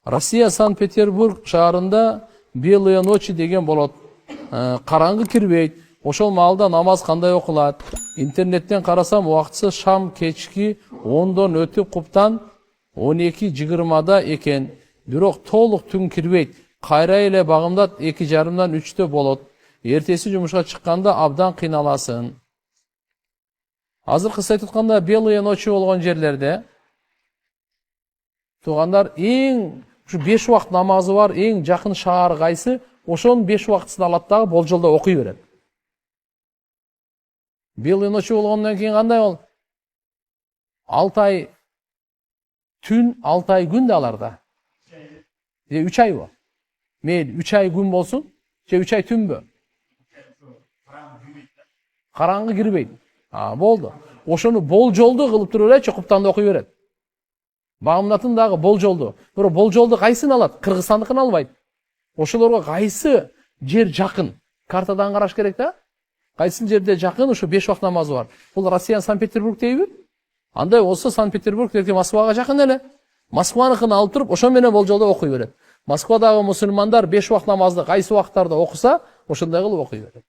Россия Санкт-Петербург шаарында белые ночи деген болот. Караңгы кирбейт. Ошол маалда намаз кандай окулат? Интернеттен карасам убактысы шам кечки 10дон өтүп куптан 12:20 экен. Бирок толук түн кирбейт. Кайра эле багымдат 2:30-дан 3-тө болот. Эртеси жумушка чыкканда абдан кыйналасың. Азыр айтып атканда белые ночи болгон жерлерде туугандар эң ушу 5 убакыт намазы бар, эң жакын шаар кайсы? Ошонун 5 убактысын алат дагы болжолдо окуй берет. Белые ночи болгондон кийин кандай бол? 6 ай түн, 6 ай күн да аларда. 3 ай бу. Мейли 3 ай күн болсун, же 3 ай түнбү? Караңгы кирбейт. Болду. Ошону болжолду кылып туруп эле Куптанда окуй берет. Багымдатын дагы болжолду. Бирок болжолду кайсын алат? Кыргызстандыкын албайт. Ошолорго кайсы жер жакын? Картадан караш керек да? Кайсы жерде жакын ушу 5 убакыт намазы бар. Бул Россия Санкт-Петербург дейби? Андай болсо Санкт-Петербург деги Москвага жакын эле. Москваныкын алып туруп ошо менен болжолдо окуй берет. Москвадагы мусулмандар 5 убакыт намазды кайсы убактарда окуса, ошондой кылып окуй берет.